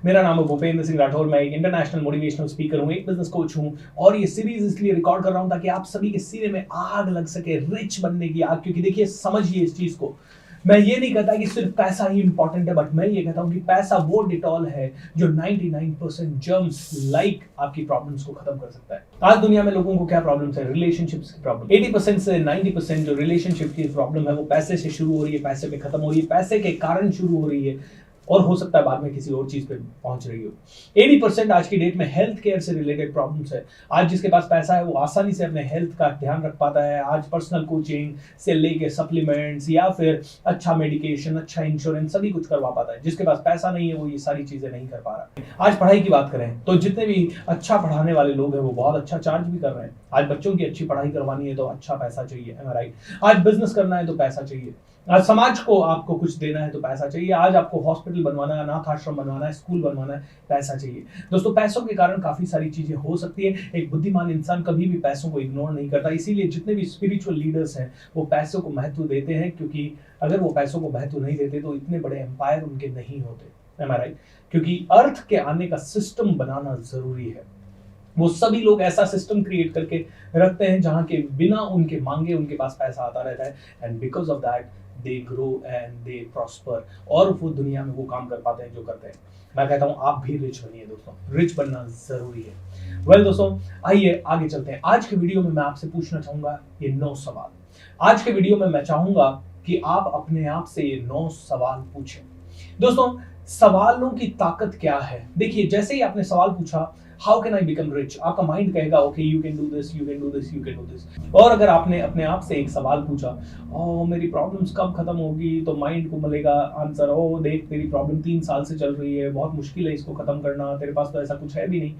मेरा नाम है भूपेंद्र सिंह राठौर। मैं एक इंटरनेशनल मोटिवेशनल स्पीकर हूँ, एक बिजनेस कोच हूँ और ये सीरीज इसलिए रिकॉर्ड कर रहा हूँ ताकि आप सभी के सीने में आग लग सके, रिच बनने की आग। क्योंकि देखिए, समझिए इस चीज को, मैं ये नहीं कहता कि सिर्फ पैसा ही इंपॉर्टेंट है, बट मैं ये कहता हूं कि पैसा वो डिटॉल है जो 99% जर्म्स लाइक आपकी प्रॉब्लम्स को खत्म कर सकता है। आज दुनिया में लोगों को क्या प्रॉब्लम्स है? रिलेशनशिप्स की प्रॉब्लम। 80% से 90% जो रिलेशनशिप की प्रॉब्लम है वो पैसे से शुरू हो रही है, पैसे पे खत्म हो रही है, पैसे के कारण शुरू हो रही है और हो सकता है बाद में किसी और चीज पे पहुंच रही हो। 80% आज की डेट में हेल्थ केयर से रिलेटेड प्रॉब्लम्स है। आज जिसके पास पैसा है वो आसानी से अपने हेल्थ का ध्यान रख पाता है। आज पर्सनल कोचिंग से लेके सप्लीमेंट्स या फिर अच्छा मेडिकेशन, अच्छा इंश्योरेंस सभी कुछ करवा पाता है। जिसके पास पैसा नहीं है वो ये सारी चीजें नहीं कर पा रहा। आज पढ़ाई की बात करें तो जितने भी अच्छा पढ़ाने वाले लोग हैं वो बहुत अच्छा चार्ज भी कर रहे हैं। आज बच्चों की अच्छी पढ़ाई करवानी है तो अच्छा पैसा चाहिए, राइट। आज बिजनेस करना है तो पैसा चाहिए। आज समाज को आपको कुछ देना है तो पैसा चाहिए। आज आपको हॉस्पिटल बनवाना है, अनाथ आश्रम बनवाना है, स्कूल बनवाना है, पैसा चाहिए। दोस्तों, पैसों के कारण काफी सारी चीजें हो सकती है। एक बुद्धिमान इंसान कभी भी पैसों को इग्नोर नहीं करता। इसीलिए जितने भी स्पिरिचुअल लीडर्स हैं वो पैसों को महत्व देते हैं, क्योंकि अगर वो पैसों को महत्व नहीं देते तो इतने बड़े एम्पायर उनके नहीं होते। एम आई राइट? क्योंकि अर्थ के आने का सिस्टम बनाना जरूरी है। वो सभी लोग ऐसा सिस्टम क्रिएट करके रखते हैं जहां के बिना उनके मांगे उनके पास पैसा आता रहता है, and because of that they grow and they prosper, और वो दुनिया में वो काम कर पाते हैं जो करते हैं। मैं कहता हूं आप भी रिच बनिए दोस्तों, रिच बनना जरूरी है। वेल दोस्तों, आइए आगे चलते हैं। आज के वीडियो में मैं आपसे पूछना चाहूंगा ये 9 सवाल। आज के वीडियो में मैं चाहूंगा कि आप अपने आप से ये 9 सवाल पूछें। दोस्तों, सवालों की ताकत क्या है? देखिए, जैसे ही आपने सवाल पूछा how can I become rich, आपका माइंड कहेगा okay you can do this, you can do this, you can do this. और अगर आपने अपने आप से एक सवाल पूछा, ओ मेरी प्रॉब्लम्स कब खत्म होगी, तो माइंड को मिलेगा आंसर, ओ देख तेरी प्रॉब्लम 3 साल से चल रही है, बहुत मुश्किल है इसको खत्म करना, तेरे पास तो ऐसा कुछ है भी नहीं।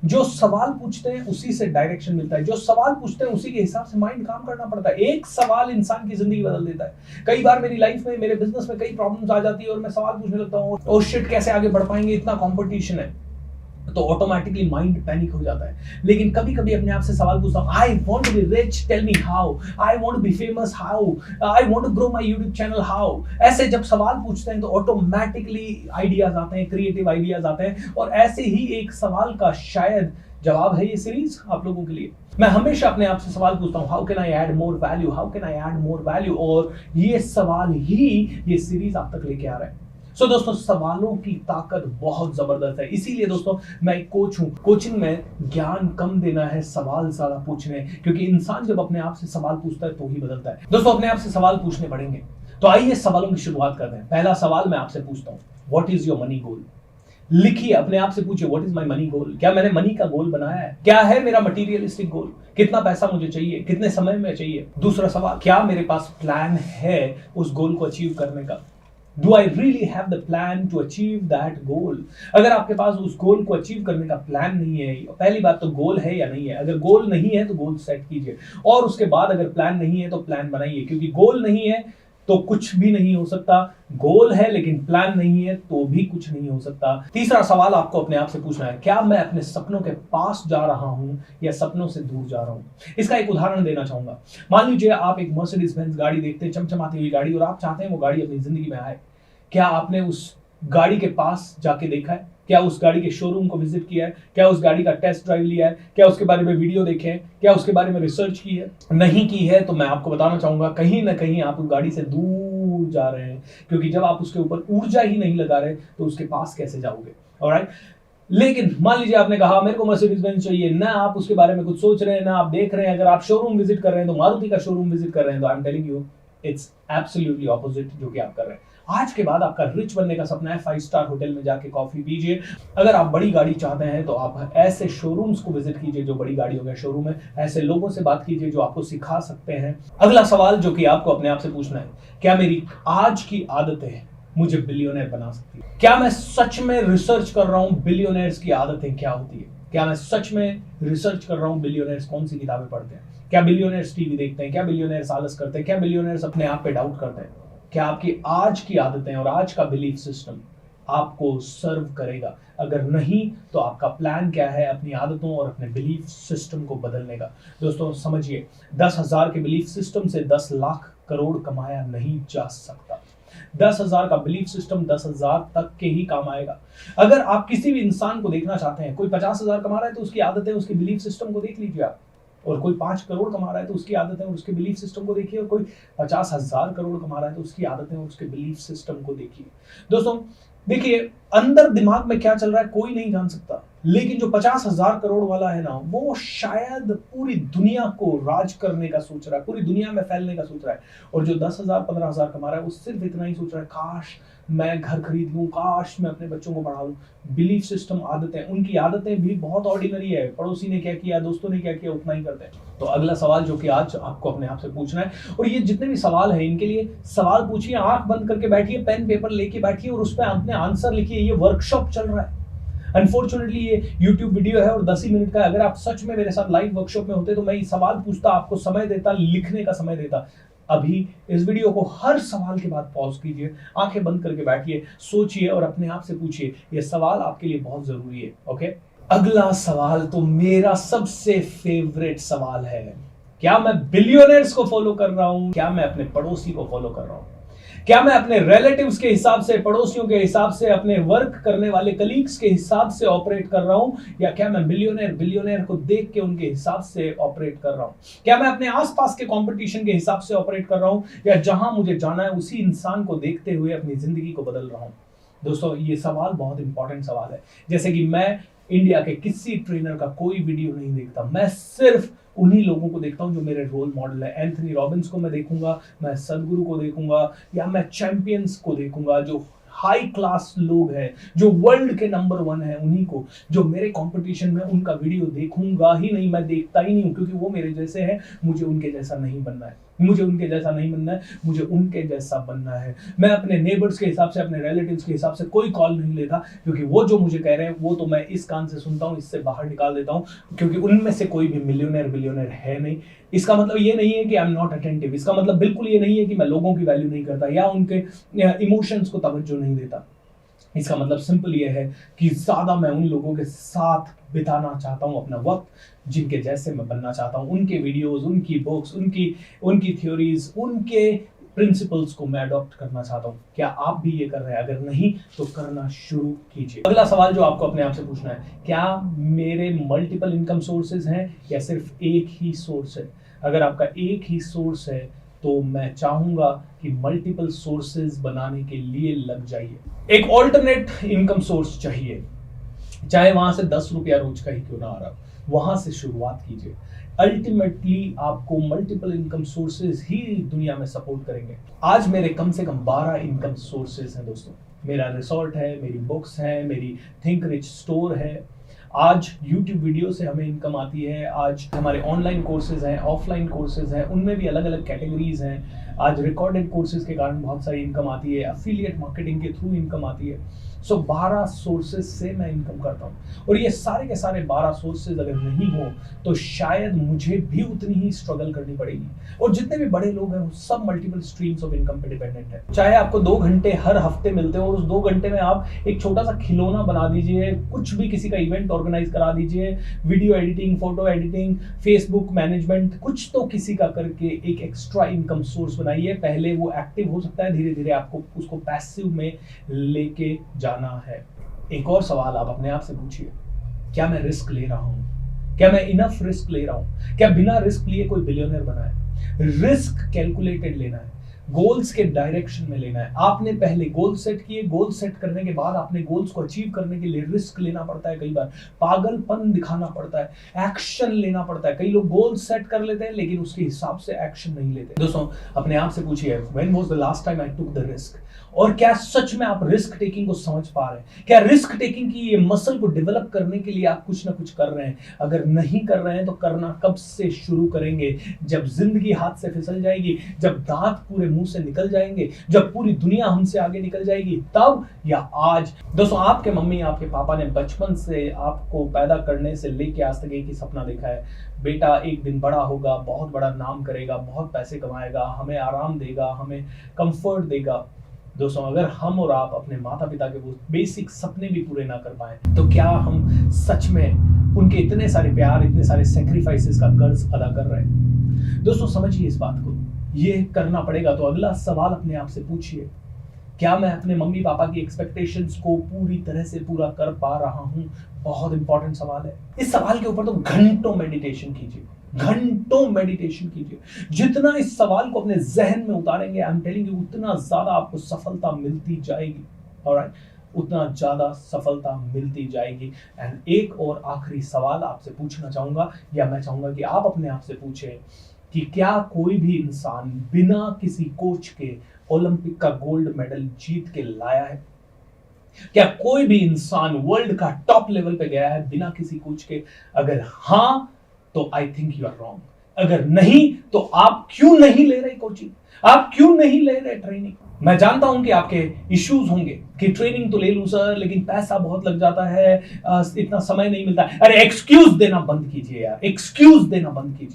जो सवाल पूछते हैं उसी से डायरेक्शन मिलता है। जो सवाल पूछते हैं उसी के हिसाब से माइंड काम करना पड़ता है। एक सवाल इंसान की जिंदगी बदल देता है। कई बार मेरी लाइफ में, मेरे बिजनेस में कई प्रॉब्लम्स आ जाती है और मैं सवाल पूछने लगता हूँ, ओ शिट कैसे आगे बढ़ पाएंगे, इतना कंपटीशन है, तो ऑटोमेटिकली माइंड पैनिक हो जाता है। लेकिन कभी कभी अपने आप से सवाल पूछता हूं, I want to be rich, tell me how, I want to be famous how, I want to grow my YouTube channel how. ऐसे जब सवाल पूछते हैं तो ऑटोमेटिकली आइडियाज आते हैं, क्रिएटिव आइडियाज आते हैं, और ऐसे ही एक सवाल का शायद जवाब है ये सीरीज आप लोगों के लिए। मैं हमेशा अपने आप से सवाल पूछता हूं, how can I add more value, how can I add more value, और ये सवाल ही ये सीरीज आप तक लेके आ रहा है। सो दोस्तों, सवालों की ताकत बहुत जबरदस्त है। इसीलिए दोस्तों, मैं एक कोच हूं। कोचिंग में ज्ञान कम देना है, सवाल ज्यादा पूछने, क्योंकि इंसान जब अपने आप से सवाल पूछता है तो ही बदलता है। दोस्तों, अपने आप से सवाल पूछने पड़ेंगे। तो आइए सवालों की शुरुआत करते हैं। पहला सवाल मैं आपसे पूछता हूं, व्हाट इज योर मनी गोल? लिखिए, अपने आप से पूछिए, व्हाट इज माय मनी गोल? क्या मैंने मनी का गोल बनाया है? क्या है मेरा मटीरियलिस्टिक गोल? कितना पैसा मुझे चाहिए, कितने समय में चाहिए? दूसरा सवाल, क्या मेरे पास प्लान है उस गोल को अचीव करने का? Do I really have the plan to achieve that goal? अगर आपके पास उस गोल को अचीव करने का प्लान नहीं है, पहली बात तो गोल है या नहीं है। अगर गोल नहीं है तो गोल सेट कीजिए, और उसके बाद अगर प्लान नहीं है तो प्लान बनाइए, क्योंकि गोल नहीं है तो कुछ भी नहीं हो सकता। गोल है लेकिन प्लान नहीं है तो भी कुछ नहीं हो सकता। तीसरा सवाल आपको अपने आप से पूछना है, क्या मैं अपने सपनों के पास जा रहा हूं या सपनों से दूर जा रहा हूं? इसका एक उदाहरण देना चाहूंगा। मान लीजिए आप एक मर्सिडीज बेंज गाड़ी देखते हैं, चमचमाती हुई गाड़ी, और आप चाहते हैं वो गाड़ी अपनी जिंदगी में आए। क्या आपने उस गाड़ी के पास जाके देखा है? क्या उस गाड़ी के शोरूम को विजिट किया है? क्या उस गाड़ी का टेस्ट ड्राइव लिया है? क्या उसके बारे में वीडियो देखे हैं? क्या उसके बारे में रिसर्च की है? नहीं की है तो मैं आपको बताना चाहूंगा, कहीं ना कहीं आप उस गाड़ी से दूर जा रहे हैं, क्योंकि जब आप उसके ऊपर ऊर्जा ही नहीं लगा रहे तो उसके पास कैसे जाओगे? ऑलराइट। लेकिन मान लीजिए आपने कहा मेरे को मर्सिडीज बेंज चाहिए, ना आप उसके बारे में कुछ सोच रहे हैं, ना आप देख रहे हैं। अगर आप शोरूम विजिट कर रहे हैं तो मारुति का शोरूम विजिट कर रहे हैं, तो I am telling you it's absolutely opposite जो कि आप कर रहे हैं। आज के बाद आपका रिच बनने का सपना है 5 स्टार होटल में जाके कॉफी पीजिए। अगर आप बड़ी गाड़ी चाहते हैं तो आप ऐसे शोरूम्स को विजिट कीजिए जो बड़ी गाड़ियों के शोरूम है। ऐसे लोगों से बात कीजिए जो आपको सिखा सकते हैं। अगला सवाल जो कि आपको अपने आप से पूछना है, क्या मेरी आज की आदतें मुझे बिलियनर बना सकती है? क्या मैं सच में रिसर्च कर रहा हूं बिलियनर्स की आदतें क्या होती है? क्या मैं सच में रिसर्च कर रहा हूं बिलियनर्स कौन सी किताबें पढ़ते हैं? क्या बिलियनर्स टीवी देखते हैं? क्या बिलियनर्स आलस करते हैं? क्या बिलियनर्स अपने आप पे डाउट करते हैं? क्या आपकी आज की आदतें और आज का बिलीफ सिस्टम आपको सर्व करेगा? अगर नहीं तो आपका प्लान क्या है अपनी आदतों और अपने बिलीफ सिस्टम को बदलने का? दोस्तों समझिए, 10,000 के बिलीफ सिस्टम से 10 लाख करोड़ कमाया नहीं जा सकता। 10,000 का बिलीफ सिस्टम 10,000 तक के ही काम आएगा। अगर आप किसी भी इंसान को देखना चाहते हैं, कोई 50,000 कमा रहा है तो उसकी आदतें, उसके बिलीफ सिस्टम को देख लीजिए आप। और कोई 5 करोड़ कमा रहा है तो उसकी आदतें और उसके बिलीफ सिस्टम को देखिए, और कोई 50,000 करोड़ कमा रहा है तो उसकी आदतें और उसके बिलीफ सिस्टम को देखिए। दोस्तों देखिए, अंदर दिमाग में क्या चल रहा है कोई नहीं जान सकता, लेकिन जो 50,000 करोड़ वाला है ना, वो शायद पूरी दुनिया को राज करने का सोच रहा है, पूरी दुनिया में फैलने का सोच रहा है। और जो 10,000 15,000 कमा रहा है, वो सिर्फ इतना ही सोच रहा है, काश मैं घर खरीद लूं, काश मैं अपने बच्चों को पढ़ा लूं। बिलीफ सिस्टम, आदतें, उनकी आदतें भी बहुत ऑर्डिनरी है, पड़ोसी ने क्या किया, दोस्तों ने क्या किया, उतना ही करते हैं। तो अगला सवाल जो कि आज आपको अपने आप से पूछना है, और ये जितने भी सवाल हैं इनके लिए सवाल पूछिए, आंख बंद करके बैठिए, पेन पेपर लेके बैठिए और उस पर अपने आंसर लिखिए। ये वर्कशॉप चल रहा है। अनफॉर्चुनेटली ये YouTube वीडियो है और 10 ही मिनट का है। अगर आप सच में मेरे साथ लाइव वर्कशॉप में होते तो मैं ये सवाल पूछता, आपको समय देता, लिखने का समय देता। अभी इस वीडियो को हर सवाल के बाद पॉज कीजिए, आंखें बंद करके बैठिए, सोचिए और अपने आप से पूछिए। ये सवाल आपके लिए बहुत जरूरी है। ओके, अगला सवाल तो मेरा सबसे फेवरेट सवाल है, क्या मैं बिलियनर्स को फॉलो कर रहा हूं, क्या मैं अपने पड़ोसी को फॉलो कर रहा हूं, क्या मैं अपने रिलेटिव्स के हिसाब से, पड़ोसियों के हिसाब से, अपने वर्क करने वाले कलीग्स के हिसाब से ऑपरेट कर रहा हूं, या क्या मैं बिलियनर को देख के उनके हिसाब से ऑपरेट कर रहा हूं? क्या मैं अपने आसपास के कंपटीशन के हिसाब से ऑपरेट कर रहा हूं, या जहां मुझे जाना है उसी इंसान को देखते हुए अपनी जिंदगी को बदल रहा हूं? दोस्तों ये सवाल बहुत इंपॉर्टेंट सवाल है। जैसे कि मैं इंडिया के किसी ट्रेनर का कोई वीडियो नहीं देखता, मैं सिर्फ उन्हीं लोगों को देखता हूं जो मेरे रोल मॉडल है। एंथनी रॉबिन्स को मैं देखूंगा, मैं सदगुरु को देखूंगा, या मैं चैंपियंस को देखूंगा, जो हाई क्लास लोग हैं, जो वर्ल्ड के नंबर 1 है, उन्हीं को, जो मेरे कंपटीशन में, उनका वीडियो देखूंगा ही नहीं, मैं देखता ही नहीं हूं, क्योंकि वो मेरे जैसे हैं। मुझे उनके जैसा नहीं बनना है, मुझे उनके जैसा नहीं बनना है, मुझे उनके जैसा बनना है। मैं अपने नेबर्स के हिसाब से, अपने रिलेटिव्स के हिसाब से कोई कॉल नहीं लेता, क्योंकि वो जो मुझे कह रहे हैं वो तो मैं इस कान से सुनता हूं, इससे बाहर निकाल देता हूं, क्योंकि उनमें से कोई भी बिलियनर है नहीं। इसका मतलब ये नहीं है कि आई एम नॉट अटेंटिव, इसका मतलब बिल्कुल ये नहीं है कि मैं लोगों की वैल्यू नहीं करता या उनके इमोशंस को तवज्जो नहीं देता। इसका मतलब सिंपल ये है कि ज्यादा मैं उन लोगों के साथ बिताना चाहता हूं अपना वक्त, जिनके जैसे मैं बनना चाहता हूं। उनके वीडियोस, उनकी बुक्स, उनकी थ्योरीज, उनके प्रिंसिपल्स को मैं अडॉप्ट करना चाहता हूं। क्या आप भी ये कर रहे हैं? अगर नहीं तो करना शुरू कीजिए। अगला सवाल जो आपको अपने आप से पूछना है, क्या मेरे मल्टीपल इनकम सोर्सेज हैं या सिर्फ एक ही सोर्स है? अगर आपका एक ही सोर्स है तो मैं चाहूंगा कि मल्टीपल सोर्सेज बनाने के लिए लग जाइए। एक ऑल्टरनेट इनकम सोर्स चाहिए, चाहे वहां से 10 रुपया रोज का ही क्यों ना आ रहा, वहां से शुरुआत कीजिए। अल्टीमेटली आपको मल्टीपल इनकम सोर्सेज ही दुनिया में सपोर्ट करेंगे। आज मेरे कम से कम 12 इनकम सोर्सेज हैं दोस्तों। मेरा रिसोर्ट है, मेरी बुक्स हैं, मेरी थिंक रिच स्टोर है, आज YouTube वीडियो से हमें इनकम आती है, आज हमारे ऑनलाइन कोर्सेज हैं, ऑफलाइन कोर्सेज हैं, उनमें भी अलग अलग कैटेगरीज हैं, आज रिकॉर्डेड कोर्सेज के कारण बहुत सारी इनकम आती है, एफिलिएट मार्केटिंग के थ्रू इनकम आती है। सो 12 सोर्सेज से मैं इनकम करता हूँ, और ये सारे के सारे 12 सोर्सेज अगर नहीं हो तो शायद मुझे भी उतनी ही स्ट्रगल करनी पड़ेगी। और जितने भी बड़े लोग हैं वो सब मल्टीपल स्ट्रीम्स ऑफ इनकम पे डिपेंडेंट है। चाहे आपको 2 घंटे हर हफ्ते मिलते हो और उस 2 घंटे में आप एक छोटा सा खिलौना बना दीजिए, कुछ भी किसी का इवेंट ऑर्गेनाइज करा दीजिए, video editing, photo editing, Facebook management, कुछ तो किसी का करके एक एक्स्ट्रा इनकम सोर्स बनाइए। पहले वो एक्टिव हो सकता है, धीरे धीरे आपको उसको पैसिव में लेके जाना है। एक और सवाल आप अपने आप से पूछिए, क्या मैं रिस्क ले रहा हूं? क्या मैं इनफ रिस्क ले रहा हूं? क्या बिना रिस्क लिए कोई बिलियनर बना है? रिस्क कैलकुलेटेड लेना है, गोल्स के डायरेक्शन में लेना है। आपने पहले गोल सेट किए, गोल सेट करने के बाद आपने गोल्स को अचीव करने के लिए रिस्क लेना पड़ता है, कई बार पागलपन दिखाना पड़ता है, एक्शन लेना पड़ता है। कई लोग गोल सेट कर लेते हैं लेकिन उसके हिसाब से एक्शन नहीं लेते। दोस्तों अपने आप से पूछिए, when was the last time I took the risk? और क्या सच में आप रिस्क टेकिंग को समझ पा रहे हैं? क्या रिस्क टेकिंग की ये मसल को डेवलप करने के लिए आप कुछ ना कुछ कर रहे हैं? अगर नहीं कर रहे हैं तो करना कब से शुरू करेंगे? जब जिंदगी हाथ से फिसल जाएगी, जब दांत पूरे मुंह से निकल जाएंगे, जब पूरी दुनिया हमसे आगे निकल जाएगी, तब या आज? दोस्तों आपके मम्मी, आपके पापा ने बचपन से आपको पैदा करने से लेके आज तक एक ही सपना देखा है, बेटा एक दिन बड़ा होगा, बहुत बड़ा नाम करेगा, बहुत पैसे कमाएगा, हमें आराम देगा, हमें कंफर्ट देगा। दोस्तों अगर हम और आप अपने माता पिता के वो बेसिक सपने भी पूरे ना कर पाए तो क्या हम सच में उनके इतने सारे प्यार, इतने सारे सैक्रिफाइसेस का कर्ज अदा कर रहे हैं? दोस्तों समझिए इस बात को, ये करना पड़ेगा। तो अगला सवाल अपने आप से पूछिए, क्या मैं अपने मम्मी पापा की एक्सपेक्टेशंस को पूरी तरह से पूरा कर पा रहा हूं? बहुत इंपॉर्टेंट सवाल है। इस सवाल के ऊपर तो घंटों मेडिटेशन कीजिए, घंटों मेडिटेशन कीजिए। जितना इस सवाल को अपने जहन में उतारेंगे, आई एम टेलिंग यू, उतना ज्यादा आपको सफलता मिलती जाएगी। ऑलराइट, उतना ज्यादा सफलता मिलती जाएगी। एंड एक और आखिरी सवाल आपसे पूछना चाहूंगा, या मैं चाहूंगा कि आप अपने आप से पूछें कि क्या कोई भी इंसान बिना किसी कोच के ओलंपिक का गोल्ड मेडल जीत के लाया है? क्या कोई भी इंसान वर्ल्ड का टॉप लेवल पे गया है बिना किसी कोच के? अगर हां, तो I think you are wrong. अगर नहीं, तो आप क्यों नहीं ले रहे कोचिंग? आप क्यों नहीं ले रहे ट्रेनिंग? मैं जानता हूं कि आपके इश्यूज होंगे कि ट्रेनिंग तो ले लूं सर, लेकिन पैसा बहुत लग जाता है, इतना समय नहीं मिलता। अरे एक्सक्यूज देना बंद कीजिए यार, एक्सक्यूज देना बंद कीजिए।